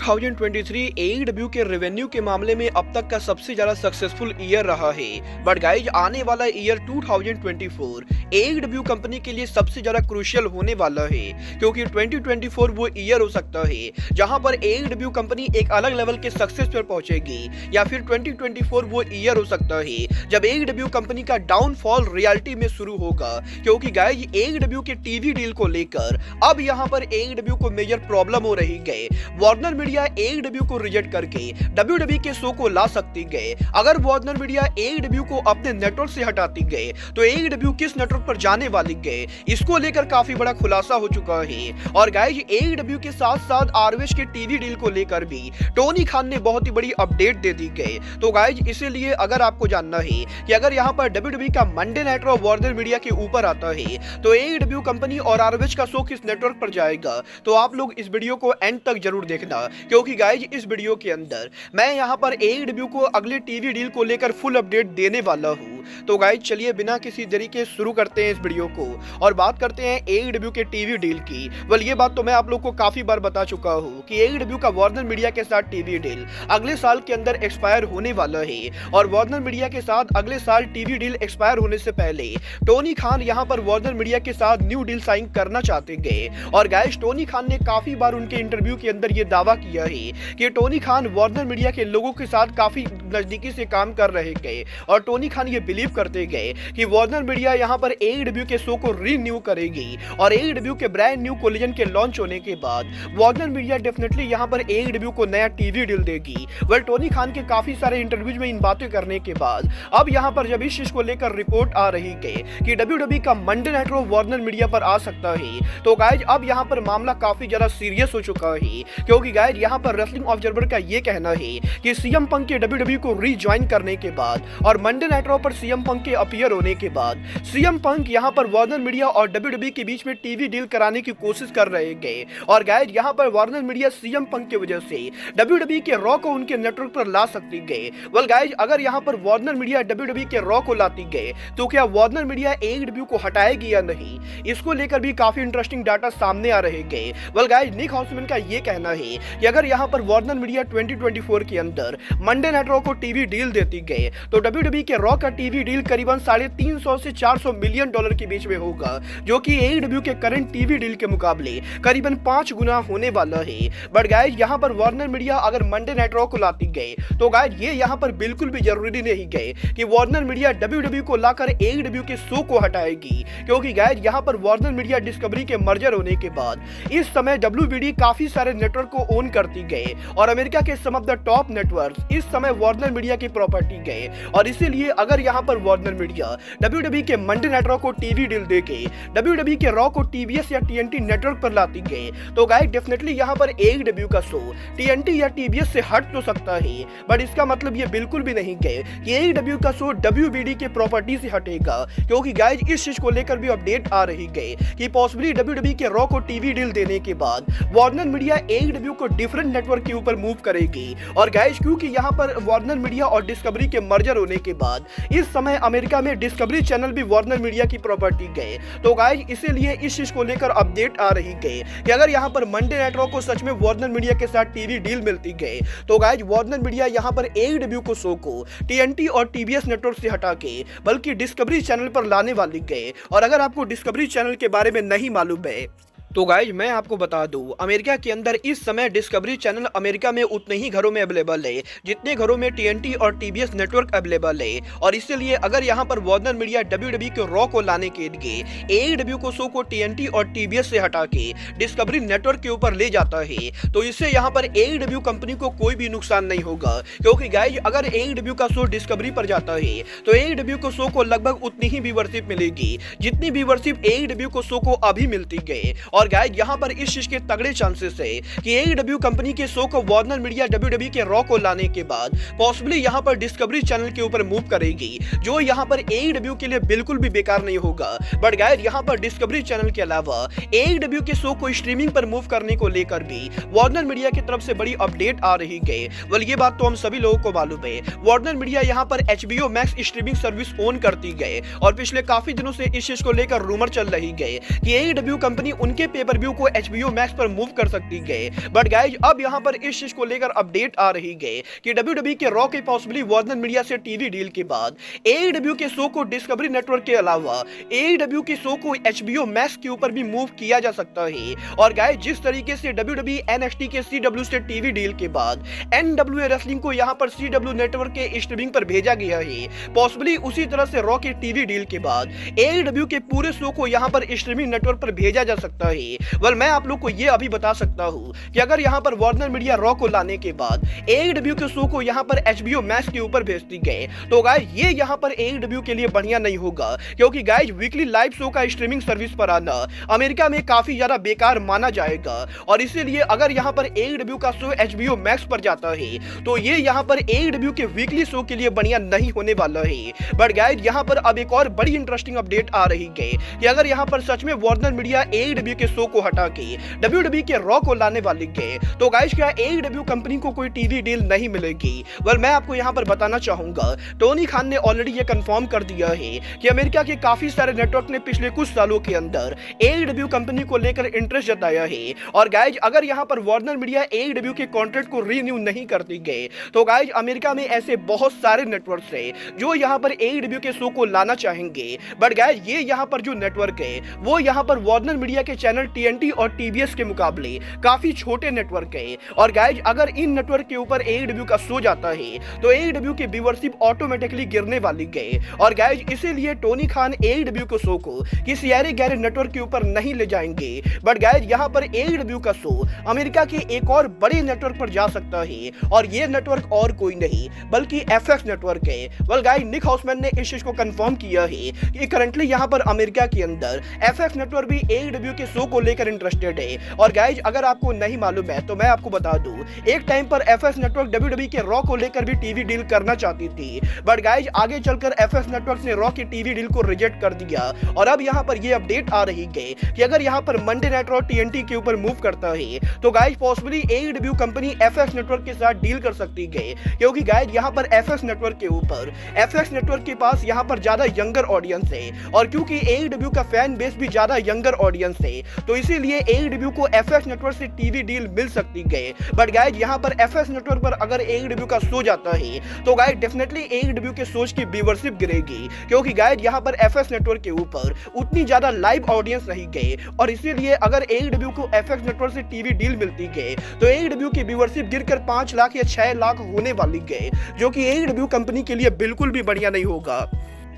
2023 AEW के revenue के मामले में अब तक का सबसे ज्यादा सक्सेसफुल ईयर रहा है। बट गाइज आने वाला ईयर 2024 AEW कंपनी के लिए सबसे ज्यादा क्रूशियल होने वाला है, क्योंकि 2024 वो ईयर हो सकता है जहां पर AEW कंपनी एक अलग लेवल के सक्सेस पर पहुंचेगी, या फिर 2024 वो ईयर हो सकता है जब AEW कंपनी का डाउनफॉल रियलिटी में शुरू होगा। क्योंकि गाइज AEW के टीवी डील को लेकर अब यहां पर AEW को मेजर प्रॉब्लम हो रही है। वार्नर मीडिया AEW को रिजेक्ट करके WWE के शो को ला सकती गए। अगर वार्नर मीडिया AEW को अपने नेटवर्क से हटाती गए तो AEW किस नेटवर्क पर जाने वाली गए, इसको लेकर काफी बड़ा खुलासा हो चुका है। और गाइज AEW के साथ साथ ROH के टीवी डील को लेकर भी टोनी खान ने बहुत ही बड़ी अपडेट दे दी गई। तो गाइज इसीलिए अगर आपको जानना है कि अगर यहाँ पर WWE का Monday night raw Warner media के ऊपर आता है तो AEW कंपनी और ROH का शो किस नेटवर्क पर जाएगा, तो आप लोग इस वीडियो को एंड तक जरूर देखना, क्योंकि गाइज इस वीडियो के अंदर मैं यहाँ पर AEW को अगले टीवी डील को लेकर फुल अपडेट देने वाला हूँ। तो गाइज चलिए बिना किसी देरी के शुरू करते हैं इस वीडियो को और बात करते हैं AEW के टीवी डील की। वेल ये बात तो मैं आप लोग को काफी बार बता चुका हूँ कि AEW का वार्नर मीडिया के साथ टीवी डील अगले साल के अंदर एक्सपायर होने वाला है, और वार्नर मीडिया के साथ अगले साल टीवी डील एक्सपायर होने से पहले टोनी खान यहाँ पर वार्नर मीडिया के साथ न्यू डील साइन करना चाहते गए। और गाइज टोनी खान ने काफी बार उनके इंटरव्यू के अंदर ये दावा किया है कि टोनी खान वार्नर मीडिया के लोगों के साथ काफी नजदीकी से काम कर रहे गए, और टोनी खान ये बिलीव करते गए कि वार्नर मीडिया यहाँ पर AEW के शो को रीन्यू करेगी, और AEW के ब्रांड न्यू कोलिजन के लॉन्च होने के बाद वार्नर मीडिया डेफिनेटली यहाँ पर AEW को नया टीवी डील देगी। वेल टोनी खान के काफी सारे इंटरव्यूज में इन बातें करने के बाद अब यहाँ पर जब इस चीज को लेकर रिपोर्ट आ रही है कि WWE का Monday night raw Warner media पर आ सकता है, तो गाइज अब यहाँ पर मामला काफी ज्यादा सीरियस हो चुका है। क्योंकि गाइज यहाँ पर रेसलिंग ऑब्जर्वर का ये कहना है कि CM पंक के WWE को रीज्वाइन करने के बाद और मंडे नाइट रॉ पर CM पंक के अपीयर होने के बाद CM पंक यहाँ पर वार्नर मीडिया और WWE के बीच में टीवी डील कराने की कोशिश कर रहे गए। और गाइज यहाँ पर वार्नर मीडिया CM पंक की वजह से WWE के रॉ को उनके नेटवर्क पर ला सकती गए। वेल गाइज अगर यहाँ पर वार्नर मीडिया WWE के रॉ को लाती गए तो क्या वार्नर मीडिया AEW को हटाएगी या नहीं, इसको लेकर भी काफी इंटरेस्टिंग डाटा सामने आ रहे गए। वेल गाइज निक हाउसमैन का ये कहना है कि अगर यहाँ पर वार्नर मीडिया 2024 के अंदर मंडे नाइट रॉ को टीवी डील देती गए तो WWE के रॉ का टीवी डील करीबन 350 से 400 मिलियन डॉलर के बीच में होगा, जो कि AEW के करंट टीवी डील के मुकाबले करीबन 5 गुना होने वाला है। बट गाइज यहाँ पर वार्नर मीडिया अगर मंडे नाइट रॉ को लाती गए तो गाइज ये यहाँ पर बिल्कुल भी जरूरी नहीं गए कि वार्नर मीडिया WWE को लाकर AEW के शो को हटाएगी, क्योंकि गाइज यहाँ पर वार्नर मीडिया डिस्कवरी के मर्जर होने के बाद इस समय WBD काफी सारे नेटवर्क को ओन करती गए, और अमेरिका के सम ऑफ द टॉप नेटवर्क इस समय वार्नर मीडिया की प्रॉपर्टी गए। और इसीलिए अगर यहाँ पर वार्नर मीडिया WWE के मंडे नाइट रॉ को टीवी डील देके WWE के रॉ को TBS या TNT नेटवर्क पर लाती गए तो गाइस डेफिनेटली यहाँ पर AEW का शो TNT या TBS से हट तो सकता है, बट इसका मतलब ये बिल्कुल भी नहीं गए कि AEW का शो WBD के प्रॉपर्टी से हटेगा। क्योंकि गाइस इस चीज को लेकर भी अपडेट आ रही गए कि पॉसिबली WWE के रॉ को टीवी डील देने के बाद वार्नर मीडिया AEW को डिफरेंट नेटवर्क के ऊपर मूव करेगी। और गाइस क्योंकि यहाँ पर वार्नर मीडिया और डिस्कवरी के मर्जर होने के बाद इस समय अमेरिका में डिस्कवरी चैनल भी वार्नर मीडिया की प्रॉपर्टी गए, तो गाइस इसीलिए इस चीज को लेकर अपडेट आ रही गई कि अगर यहाँ पर मंडे नाइट रॉ को सच में वार्नर मीडिया के साथ टीवी डील मिलती गई तो गाइस वार्नर मीडिया यहाँ पर AEW को शो को TNT और TBS नेटवर्क से हटा के बल्कि डिस्कवरी चैनल पर लाने वाली गए। और अगर आपको डिस्कवरी चैनल के बारे में नहीं मालूम है तो गाइज मैं आपको बता दूं, अमेरिका के अंदर इस समय डिस्कवरी चैनल अमेरिका में उतने ही घरों में अवेलेबल है जितने घरों में TNT और TBS नेटवर्क अवेलेबल है। और इसलिए अगर यहाँ पर वार्नर मीडिया WWE के रॉ को लाने के लिए AEW को शो को TNT और TBS से हटा के डिस्कवरी नेटवर्क के ऊपर ले जाता है तो इससे यहाँ पर AEW कंपनी को कोई भी नुकसान नहीं होगा। क्योंकि गाइज अगर AEW का शो डिस्कवरी पर जाता है तो AEW को शो को लगभग उतनी ही व्यूअरशिप मिलेगी जितनी व्यूअरशिप AEW को शो को अभी मिलती गई। और गाइज यहाँ पर इस चीज के तगड़े चांसेस है कि AEW कंपनी के शो को वार्नर मीडिया WWE के रॉ को लाने के बाद पॉसिबली यहाँ पर डिस्कवरी चैनल के ऊपर मूव करेगी, जो यहाँ पर AEW के लिए बिल्कुल भी बेकार नहीं होगा। बट गाइज यहाँ पर डिस्कवरी चैनल के अलावा AEW के शो को स्ट्रीमिंग पर मूव करने को लेकर भी वार्नर मीडिया की तरफ से बड़ी अपडेट आ रही है। वेल ये बात तो हम सभी लोगों को मालूम है, वार्नर मीडिया यहाँ पर HBO Max streaming service own करती गए, और पिछले काफी दिनों से इस चीज को लेकर रूमर चल रही है कि AEW कंपनी उनके पे पर व्यू को HBO मैक्स पर मूव कर सकती है। बट गाइज अब यहाँ पर इस चीज को लेकर अपडेट आ रही है कि WWE के रॉ के पॉसिबली वार्नर मीडिया से टीवी डील के बाद AEW के शो को डिस्कवरी नेटवर्क के अलावा AEW के शो को HBO मैक्स के ऊपर भी मूव किया जा सकता है। और गाइस जिस तरीके से WWE NXT के CW से टीवी डील के बाद NWA रेसलिंग को यहाँ पर CW नेटवर्क के स्ट्रीमिंग पर भेजा गया है, पॉसिबली उसी तरह से रॉ के टीवी डील के बाद AEW के पूरे शो को यहाँ पर स्ट्रीमिंग नेटवर्क पर भेजा जा सकता है। वेल मैं आप लोग को ये अभी बता सकता हूँ कि अगर यहाँ पर वार्नर मीडिया रॉ को लाने के बाद AEW के शो को यहाँ पर HBO मैक्स के ऊपर भेजती गए तो गाइस ये यहाँ पर AEW के लिए बढ़िया नहीं होगा, क्योंकि गाइस वीकली लाइव शो का स्ट्रीमिंग सर्विस पर आना अमेरिका में काफी ज्यादा बेकार माना जाएगा। और इसीलिए अगर यहाँ पर AEW का शो HBO मैक्स पर जाता है तो ये यहाँ पर AEW के वीकली शो के लिए बढ़िया नहीं होने वाला है। बट गाइस यहाँ पर अब एक और बड़ी इंटरेस्टिंग अपडेट आ रही है कि अगर यहाँ पर सच में वार्नर मीडिया AEW के शो को हटा के WWE के रॉ को लाने वाली है तो गाइस क्या AEW कंपनी को कोई टीवी डील नहीं मिलेगी? वेल मैं आपको यहाँ पर बताना चाहूंगा, टोनी खान ने ऑलरेडी ये कंफर्म कर दिया है कि अमेरिका के काफी सारे नेटवर्क ने पिछले कुछ सालों के अंदर AEW कंपनी को लेकर इंटरेस्ट जताया है। और गाइज अगर यहाँ पर वार्नर मीडिया AEW के कॉन्ट्रैक्ट को रीन्यू नहीं करती गए तो गाइज अमेरिका में ऐसे बहुत सारे नेटवर्क है जो यहाँ पर AEW के शो को लाना चाहेंगे। बट गाइज ये यहाँ पर जो नेटवर्क है वो यहाँ पर वार्नर मीडिया के चैनल TNT और TBS के मुकाबले काफी छोटे नेटवर्क है। और गाइज अगर इन नेटवर्क के ऊपर AEW का शो जाता है तो AEW की व्यूअरशिप ऑटोमेटिकली गिरने वाली है। और गाइज इसीलिए टोनी खान AEW के शो को किसी ऐरे गहरे नेटवर्क के ऊपर नहीं ले जाएंगे। बट गाइज यहाँ पर AEW का शो अमेरिका के एक और बड़े नेटवर्क पर जा सकता है और ये नेटवर्क और कोई नहीं बल्कि FX नेटवर्क है। वेल गाइज निक हाउसमैन ने इस चीज को कंफर्म किया है कि करंटली यहाँ पर अमेरिका के अंदर FX नेटवर्क भी AEW के शो को लेकर इंटरेस्टेड है। और गाइज अगर आपको नहीं मालूम है तो मैं आपको बता दूं, एक टाइम पर FX नेटवर्क WWE के रॉ को लेकर भी टीवी डील करना चाहती थी। बट गाइज आगे चलकर FX नेटवर्क ने रॉ की टीवी डील को रिजेक्ट कर दिया और अब यहाँ पर ये अपडेट आ रही है कि अगर यहाँ पर मंडे नाइट रॉ TNT के ऊपर मूव करता है तो guys possibly AEW company FX network के साथ डील कर सकती है, क्योंकि गाइज यहाँ पर FX नेटवर्क के ऊपर FX नेटवर्क के पास यहाँ पर ज्यादा यंगर ऑडियंस है और क्योंकि AEW का फैन बेस भी ज्यादा यंगर ऑडियंस है तो इसीलिए AEW को FX नेटवर्क से टीवी डील मिल सकती है। बट गाइज यहाँ पर FX नेटवर्क पर अगर AEW का शो जाता है तो गाइज डेफिनेटली AEW के शोज की व्यूअरशिप गिरेगी, क्योंकि गाइज यहाँ पर FX नेटवर्क के ऊपर उतनी ज्यादा लाइव ऑडियंस नहीं गए और इसीलिए अगर AEW को FX नेटवर्क से टीवी डील मिलती है तो AEW की व्यूअरशिप गिरकर 5 लाख या 6 लाख होने वाली है, जो कि AEW कंपनी के लिए बिल्कुल भी बढ़िया नहीं होगा।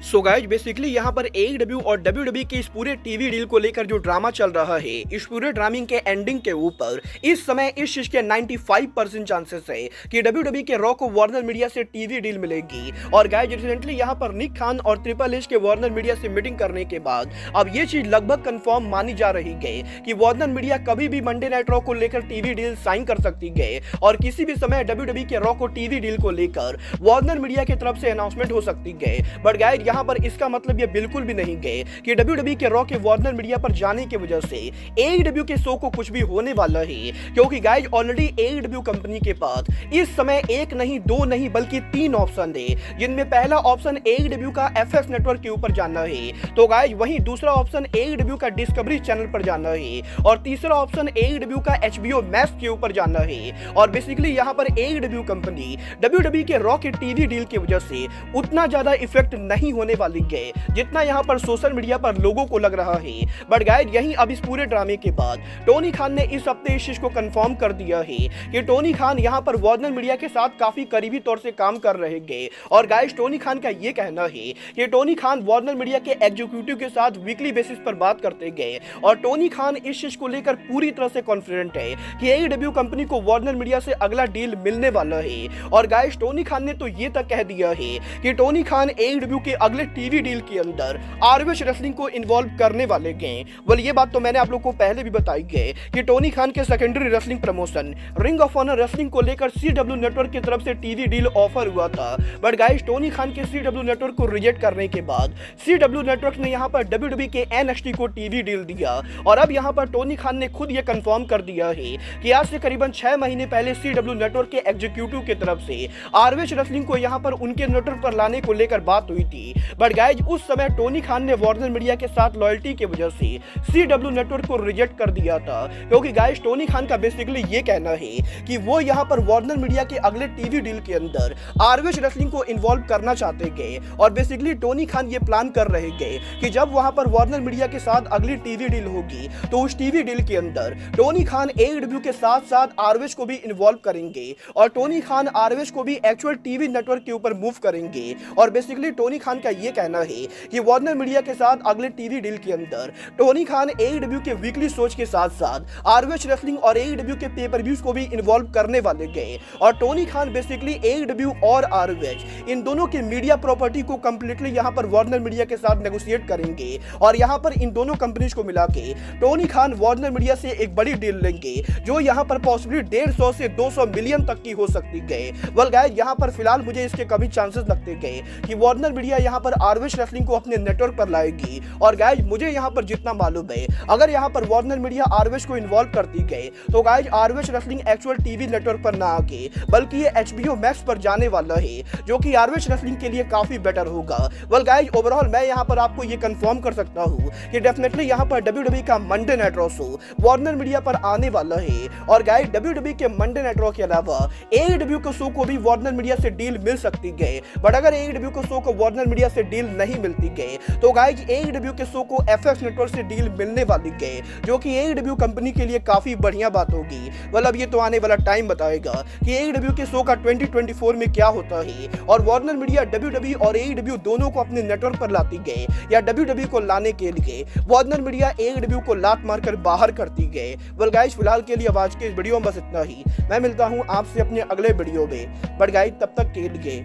सो गाइज बेसिकली यहाँ पर AEW और WWE के इस पूरे टीवी डील को लेकर जो ड्रामा चल रहा है, इस पूरे ड्रामिंग के एंडिंग के ऊपर इस समय इस चीज के 95% चांसेस है कि WWE के रॉ को वार्नर मीडिया से टीवी डील मिलेगी। और गाइज रिसेंटली यहाँ पर निक खान और ट्रिपल एच के वार्नर मीडिया से मीटिंग करने के बाद अब ये चीज लगभग कंफर्म मानी जा रही है कि वार्नर मीडिया कभी भी मंडे नाइट रॉ को लेकर टीवी डील साइन कर सकती है और किसी भी समय WWE के रॉ को टीवी डील को लेकर वार्नर मीडिया की तरफ से अनाउंसमेंट हो सकती है। बट गाइज यहाँ पर इसका मतलब ये बिल्कुल भी नहीं है कि WWE के रॉ के वार्नर मीडिया पर जाने की वजह से AEW के शो को कुछ भी होने वाला है, क्योंकि गाइज ऑलरेडी AEW कंपनी के पास इस समय एक नहीं दो नहीं बल्कि 3 ऑप्शन है, जिनमें पहला ऑप्शन AEW का FX नेटवर्क के ऊपर जाना है, तो गाइज वहीं दूसरा ऑप्शन AEW का डिस्कवरी चैनल पर जाना है और तीसरा ऑप्शन AEW का HBO मैक्स के ऊपर जाना है। और बेसिकली यहाँ पर AEW कंपनी WWE के रॉ के टीवी डील की वजह से उतना ज्यादा इफेक्ट नहीं होने वाली है जितना यहाँ पर सोशल मीडिया पर लोगों को लग रहा है। बट गाइज यहीं अब इस पूरे ड्रामे के बाद टोनी खान ने इस हफ्ते इस चीज को कंफर्म कर दिया है कि टोनी खान यहाँ पर वार्नर मीडिया के साथ काफी करीबी तौर से काम कर रहे हैं। और गाइज टोनी खान का ये कहना है कि टोनी खान वार्नर मीडिया के एग्जीक्यूटिव के साथ वीकली बेसिस पर बात करते गए और टोनी खान इस चीज को लेकर पूरी तरह से कॉन्फिडेंट है कि AEW कंपनी को वार्नर मीडिया से अगला डील मिलने वाला है। और गाइज टोनी खान ने तो ये तक कह दिया है कि टोनी खान AEW के अगले टीवी डील के अंदर ROH रेसलिंग को इन्वॉल्व करने वाले हैं। वेल ये बात तो मैंने आप लोग को पहले भी बताई है कि टोनी खान के secondary wrestling promotion Ring of Honor wrestling को लेकर CW नेटवर्क की तरफ से टीवी डील ऑफर हुआ था। बट गाइस टोनी खान के CW नेटवर्क को रिजेक्ट करने के बाद CW नेटवर्क ने यहाँ पर WWE के NXT को टीवी डील दिया और अब यहाँ पर टोनी खान ने खुद ये कंफर्म कर दिया है कि आज से करीबन 6 महीने पहले CW नेटवर्क के एग्जीक्यूटिव की तरफ से ROH रेसलिंग को यहाँ पर उनके नेटवर्क पर लाने को लेकर बात हुई थी बट गाइज उस समय टोनी खान ने वार्नर मीडिया के साथ लॉयल्टी की वजह से CW नेटवर्क को रिजेक्ट कर दिया था, क्योंकि गाइज टोनी खान का बेसिकली ये कहना है कि वो यहाँ पर वार्नर मीडिया के अगले टीवी डील के अंदर ROH रेसलिंग को इन्वॉल्व करना चाहते गए। और बेसिकली टोनी खान ये प्लान कर रहे गए कि जब वहां पर वार्नर मीडिया के साथ अगली टीवी डील होगी तो उस टीवी डील के अंदर टोनी खान AEW के साथ साथ ROH को भी इन्वॉल्व करेंगे और टोनी खान ROH को भी एक्चुअल टीवी नेटवर्क के ऊपर मूव करेंगे। और बेसिकली टोनी खान का ये कहना है कि वार्नर मीडिया के साथ अगले टीवी डील के अंदर टोनी खान AEW के वीकली शोज के साथ साथ ROH रेसलिंग और AEW के पेपर व्यूज को भी इन्वॉल्व करने वाले गए। और टोनी खान बेसिकली AEW और ROH इन दोनों के मीडिया प्रॉपर्टी को कंप्लीटली यहाँ पर वार्नर मीडिया के साथ नेगोशिएट करेंगे और यहाँ पर इन दोनों कंपनीज को मिला के टोनी खान वार्नर मीडिया से एक बड़ी डील लेंगे जो यहाँ पर पॉसिबली 150 से 200 मिलियन तक की हो सकती गए। वेल गाइस, यहाँ पर फिलहाल मुझे इसके कभी चांसेस लगते गए कि वार्नर मीडिया यहाँ पर ROH रेसलिंग को अपने नेटवर्क पर लाएगी। और गाइस, मुझे यहाँ पर जितना मालूम है, अगर यहाँ पर वार्नर मीडिया ROH को इन्वॉल्व करती गए तो guys ROH wrestling actual TV network पर ना आके बल्कि ये HBO मैक्स पर जाने वाला है, जो कि ROH रेसलिंग के लिए काफी बेटर होगा। वेल गाइस, ओवरऑल मैं यहाँ पर आपको ये कंफर्म कर सकता हूँ कि डेफिनेटली यहाँ पर WWE का Monday night raw show Warner media पर आने वाला है। और गाइस, WWE के मंडे नाइट रॉ के अलावा AEW के शो को भी वार्नर मीडिया से डील मिल सकती है। बट अगर AEW के शो को वार्नर मीडिया से डील नहीं मिलती है तो गाइस AEW के शो को FX नेटवर्क से डील मिलने वाली है, जो कि AEW कंपनी के लिए काफी बढ़िया बात होगी। मतलब ये तो आने वाला टाइम बताएगा कि AEW के शो का 2024 में क्या होता है और वार्नर मीडिया WWE और AEW दोनों को अपने नेटवर्क पर लाती गए या WWE को लाने के लिए वार्नर मीडिया AEW को लात मारकर बाहर करती गए। वेल गाइस, फिलहाल के लिए आज के इस वीडियो में बस इतना ही। मैं मिलता हूं आपसे अपने अगले वीडियो में। बट गाइस, तब तक के लिए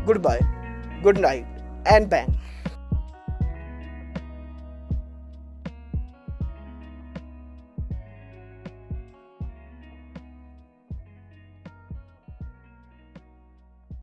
goodbye, good night and bang.